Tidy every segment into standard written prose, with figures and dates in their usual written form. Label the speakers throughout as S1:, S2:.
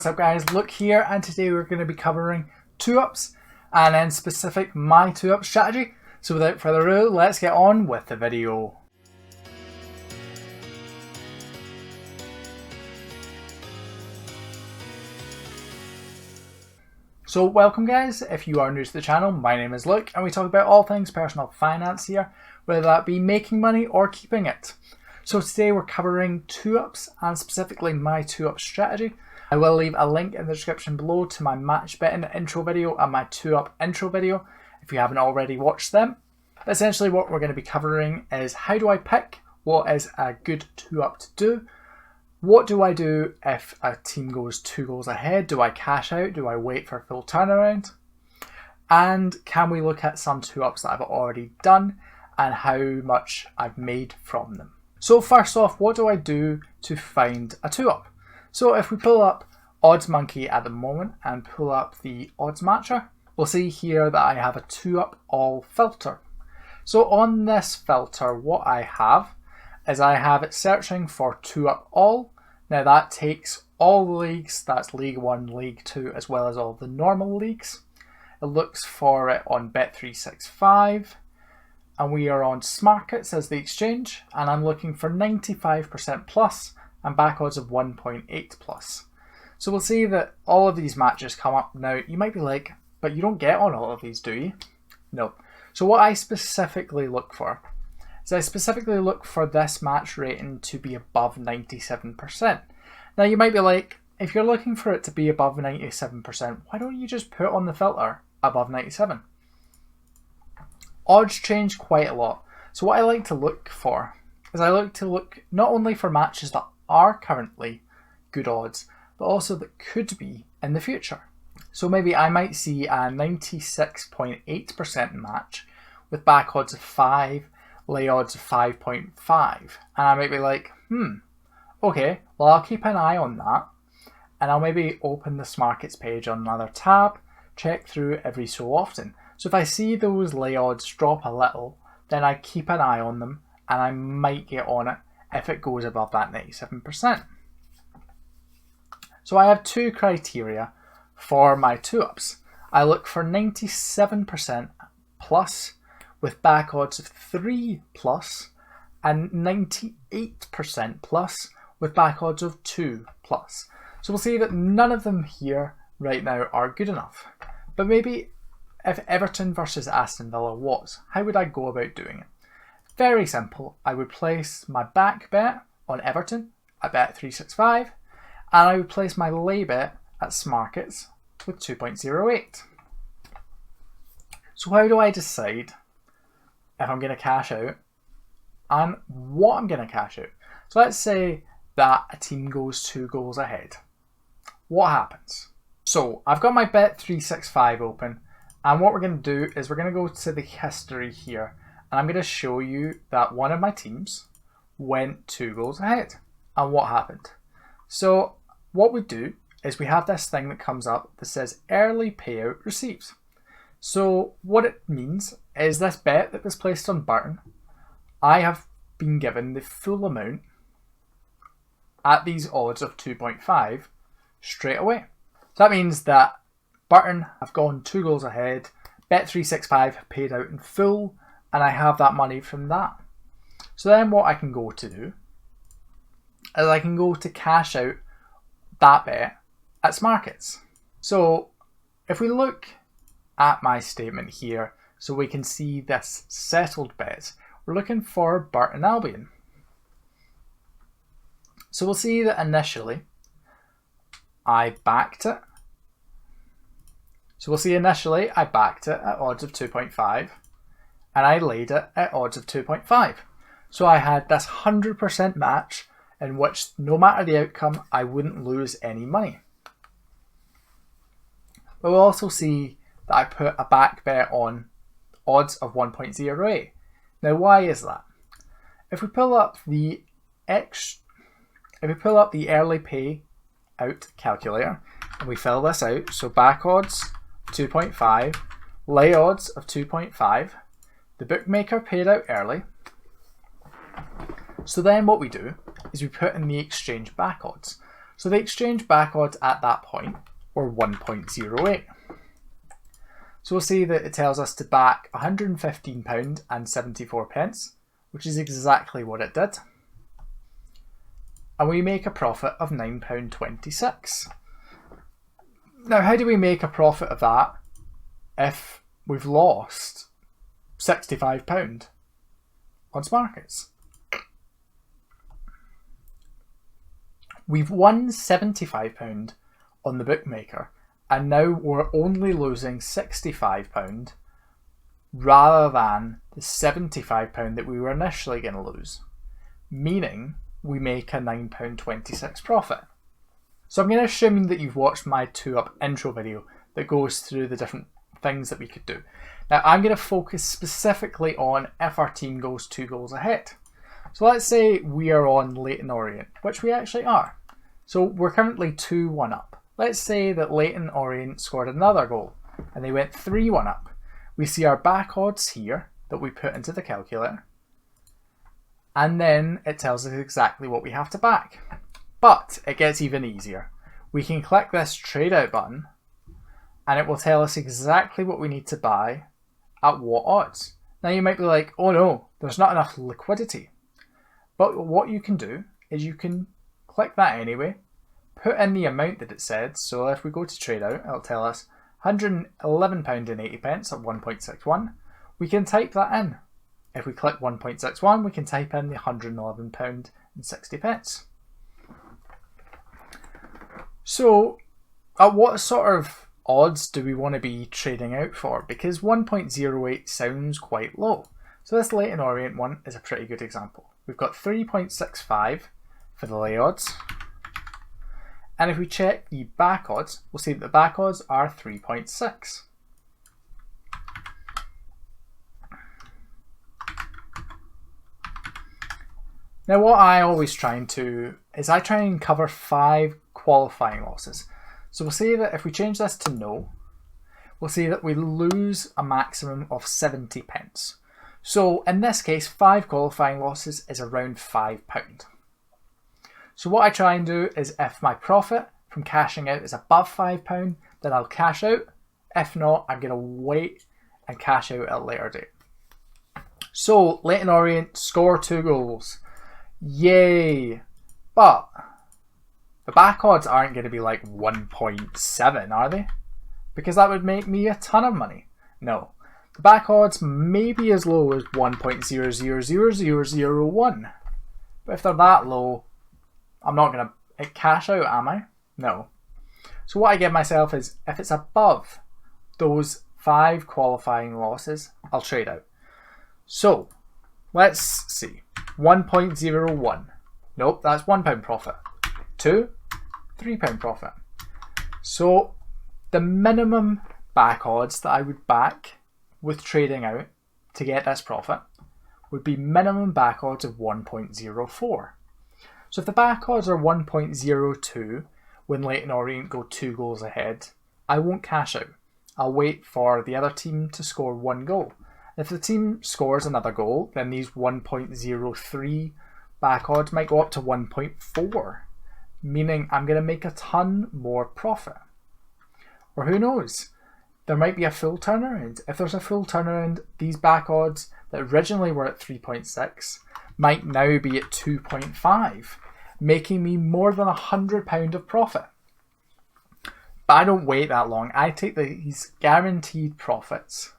S1: What's up guys, Luke here, and today we're going to be covering 2-ups and in specific my 2-up strategy. So without further ado, let's get on with the video. So welcome guys, if you are new to the channel, my name is Luke and we talk about all things personal finance here, whether that be making money or keeping it. So today we're covering 2-ups and specifically my 2-up strategy. I will leave a link in the description below to my match betting intro video and my 2-up intro video if you haven't already watched them. But essentially what we're going to be covering is how do I pick what is a good 2-up to do? What do I do if a team goes 2 goals ahead? Do I cash out? Do I wait for a full turnaround? And can we look at some 2-ups that I've already done and how much I've made from them? So first off, what do I do to find a 2-up? So if we pull up Odds Monkey at the moment and pull up the odds matcher, we'll see here that I have a 2-up all filter. So on this filter, what I have is I have it searching for 2-up all. Now that takes all the leagues, that's League 1, League 2, as well as all the normal leagues. It looks for it on Bet365, and we are on Smarkets as the exchange, and I'm looking for 95% plus and back odds of 1.8 plus. So we'll see that all of these matches come up. Now you might be like, but you don't get on all of these, do you? No. So what I specifically look for is I specifically look for this match rating to be above 97%. Now you might be like, if you're looking for it to be above 97%, why don't you just put on the filter above 97? Odds change quite a lot. So what I like to look for is I like to look not only for matches that are currently good odds, but also that could be in the future. So maybe I might see a 96.8% match with back odds of 5, lay odds of 5.5, and I might be like, okay, well I'll keep an eye on that, and I'll maybe open this markets page on another tab, check through every so often. So if I see those lay odds drop a little, then I keep an eye on them, and I might get on it if it goes above that 97%. So I have 2 criteria for my 2-ups. I look for 97% plus with back odds of 3 plus and 98% plus with back odds of 2 plus. So we'll see that none of them here right now are good enough. But maybe if Everton versus Aston Villa was, how would I go about doing it? Very simple. I would place my back bet on Everton at Bet365 and I would place my lay bet at Smarkets with 2.08. So how do I decide if I'm going to cash out and what I'm going to cash out? So let's say that a team goes 2 goals ahead. What happens? So I've got my Bet365 open, and what we're going to do is we're going to go to the history here, and I'm going to show you that one of my teams went 2 goals ahead. And what happened? So what we do is we have this thing that comes up that says early payout received. So what it means is this bet that was placed on Burton, I have been given the full amount at these odds of 2.5 straight away. So that means that Burton have gone 2 goals ahead, Bet365 have paid out in full, and I have that money from that. So then what I can go to do is I can go to cash out that bet at Smarkets. So if we look at my statement here, so we can see this settled bet, we're looking for Burton Albion. So we'll see that initially I backed it. So we'll see initially I backed it at odds of 2.5 and I laid it at odds of 2.5. So I had this 100% match in which no matter the outcome, I wouldn't lose any money. But we'll also see that I put a back bet on odds of 1.08. Now why is that? If we pull up the early pay out calculator and we fill this out, so back odds 2.5, lay odds of 2.5, the bookmaker paid out early. So then what we do is we put in the exchange back odds. So the exchange back odds at that point were 1.08. So we'll see that it tells us to back £115.74, which is exactly what it did. And we make a profit of £9.26. Now, how do we make a profit of that if we've lost £65 on Smarkets? We've won £75 on the bookmaker, and now we're only losing £65 rather than the £75 that we were initially going to lose, meaning we make a £9.26 profit. So I'm going to assume that you've watched my 2-up intro video that goes through the different things that we could do. Now I'm going to focus specifically on if our team goes 2 goals ahead. So let's say we are on Leyton Orient, which we actually are. So we're currently 2-1 up. Let's say that Leyton Orient scored another goal and they went 3-1 up. We see our back odds here that we put into the calculator, and then it tells us exactly what we have to back. But it gets even easier. We can click this trade out button and it will tell us exactly what we need to buy at what odds. Now you might be like, oh no, there's not enough liquidity. But what you can do is you can click that anyway, put in the amount that it said. So if we go to trade out, it'll tell us £111.80 at 1.61. We can type that in. If we click 1.61, we can type in the £111.60. So at what sort of odds do we want to be trading out for? Because 1.08 sounds quite low. So this Leyton Orient one is a pretty good example. We've got 3.65 for the lay odds. And if we check the back odds, we'll see that the back odds are 3.6. Now what I always try and do is I try and cover 5 qualifying losses. So we'll see that if we change this to no, we'll see that we lose a maximum of 70 pence. So in this case, 5 qualifying losses is around £5. So what I try and do is if my profit from cashing out is above £5, then I'll cash out. If not, I'm going to wait and cash out at a later date. So Leyton Orient score 2 goals. Yay! But the back odds aren't going to be like 1.7, are they? Because that would make me a ton of money. No. The back odds may be as low as 1.000001. But if they're that low, I'm not going to cash out, am I? No. So what I give myself is, if it's above those 5 qualifying losses, I'll trade out. So, let's see. 1.01. Nope, that's £1 profit. 2, £3 profit. So, the minimum back odds that I would back with trading out to get this profit would be minimum back odds of 1.04. So if the back odds are 1.02 when Leyton Orient go 2 goals ahead, I won't cash out. I'll wait for the other team to score 1 goal. If the team scores another goal, then these 1.03 back odds might go up to 1.4, meaning I'm going to make a ton more profit. Or who knows? There might be a full turnaround. If there's a full turnaround, these back odds that originally were at 3.6 might now be at 2.5, making me more than £100 of profit. But I don't wait that long. I take these guaranteed profits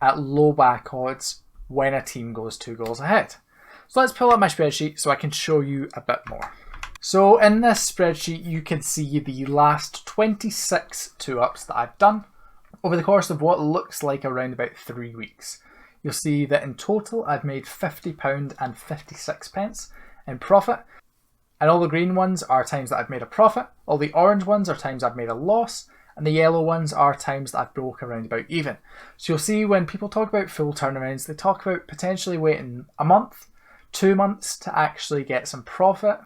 S1: at low back odds when a team goes 2 goals ahead. So let's pull up my spreadsheet so I can show you a bit more. So in this spreadsheet, you can see the last 26 2-ups that I've done over the course of what looks like around about 3 weeks. You'll see that in total, I've made £50.56 in profit. And all the green ones are times that I've made a profit. All the orange ones are times I've made a loss. And the yellow ones are times that I've broke around about even. So you'll see when people talk about full turnarounds, they talk about potentially waiting a month, 2 months to actually get some profit.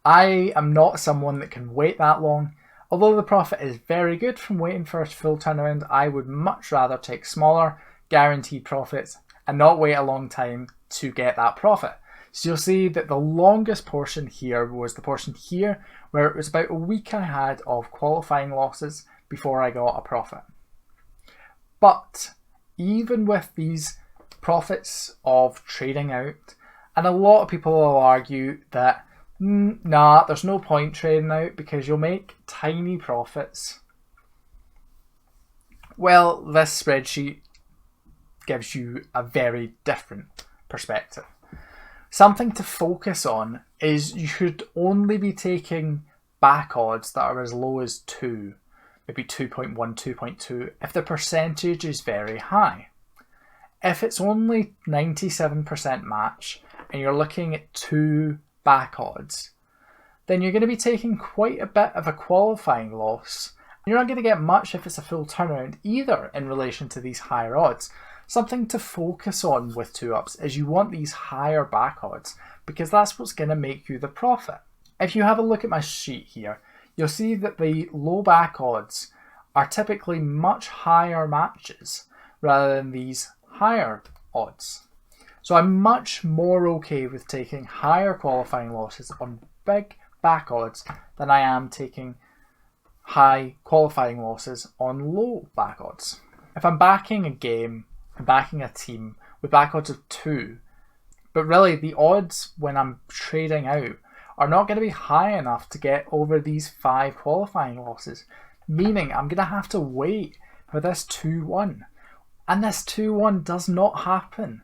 S1: I am not someone that can wait that long. Although the profit is very good from waiting for a full turnaround, I would much rather take smaller guaranteed profits and not wait a long time to get that profit. So you'll see that the longest portion here was the portion here where it was about a week I had of qualifying losses before I got a profit. But even with these profits of trading out, and a lot of people will argue that nah, there's no point trading out because you'll make tiny profits. Well, this spreadsheet gives you a very different perspective. Something to focus on is you should only be taking back odds that are as low as 2, maybe 2.1, 2.2, if the percentage is very high. If it's only 97% match and you're looking at 2 back odds, then you're going to be taking quite a bit of a qualifying loss. You're not going to get much if it's a full turnaround either in relation to these higher odds. Something to focus on with 2-ups is you want these higher back odds because that's what's going to make you the profit. If you have a look at my sheet here, you'll see that the low back odds are typically much higher matches rather than these higher odds. So I'm much more okay with taking higher qualifying losses on big back odds than I am taking high qualifying losses on low back odds. If I'm backing a game, I'm backing a team with back odds of 2, but really the odds when I'm trading out are not going to be high enough to get over these 5 qualifying losses, meaning I'm going to have to wait for this 2-1. And this 2-1 does not happen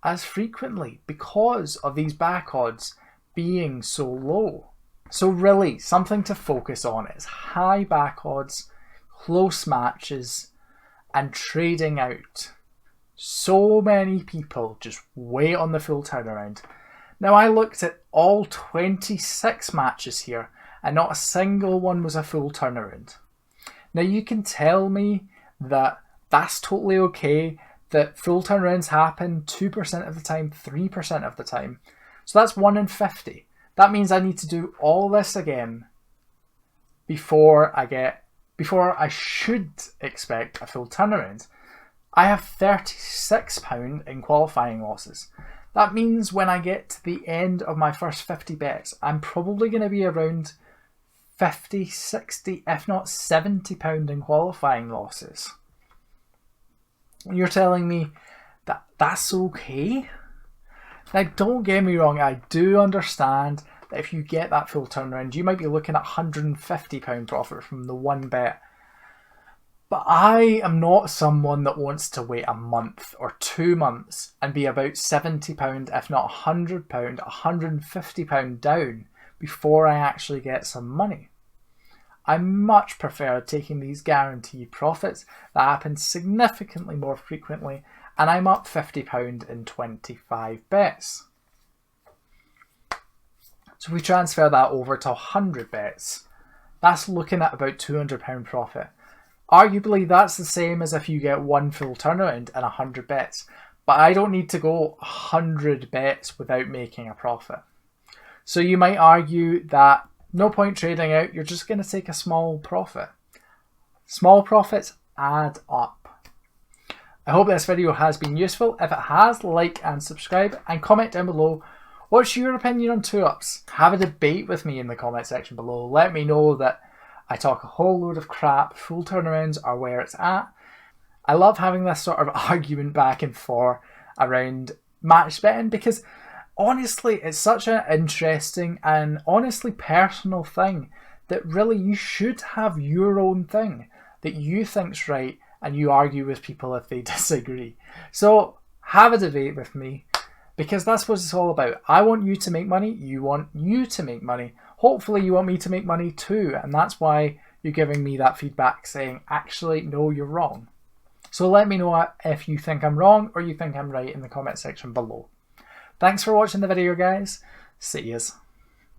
S1: as frequently because of these back odds being so low. So really, something to focus on is high back odds, close matches, and trading out. So many people just wait on the full turnaround. Now I looked at all 26 matches here and not a single one was a full turnaround. Now you can tell me that that's totally okay, that full turnarounds happen 2% of the time, 3% of the time. So that's 1 in 50. That means I need to do all this again before I should expect a full turnaround. I have £36 in qualifying losses. That means when I get to the end of my first 50 bets, I'm probably going to be around 50, 60, if not £70 in qualifying losses. You're telling me that that's okay? Now, don't get me wrong, I do understand that if you get that full turnaround, you might be looking at £150 profit from the one bet. But I am not someone that wants to wait a month or 2 months and be about £70, if not £100, £150 down before I actually get some money. I much prefer taking these guaranteed profits that happen significantly more frequently, and I'm up £50 in 25 bets. So we transfer that over to 100 bets. That's looking at about £200 profit. Arguably, that's the same as if you get one full turnaround and 100 bets, but I don't need to go 100 bets without making a profit. So you might argue that no point trading out, you're just going to take a small profit. Small profits add up. I hope this video has been useful. If it has, like and subscribe, and comment down below what's your opinion on 2-ups. Have a debate with me in the comment section below. Let me know that I talk a whole load of crap, full turnarounds are where it's at. I love having this sort of argument back and forth around match betting because honestly it's such an interesting and honestly personal thing that really you should have your own thing that you think's right and you argue with people if they disagree. So have a debate with me because that's what it's all about. I want you to make money, you want you to make money. Hopefully you want me to make money too, and that's why you're giving me that feedback saying, actually, no, you're wrong. So let me know if you think I'm wrong or you think I'm right in the comment section below. Thanks for watching the video, guys. See yous.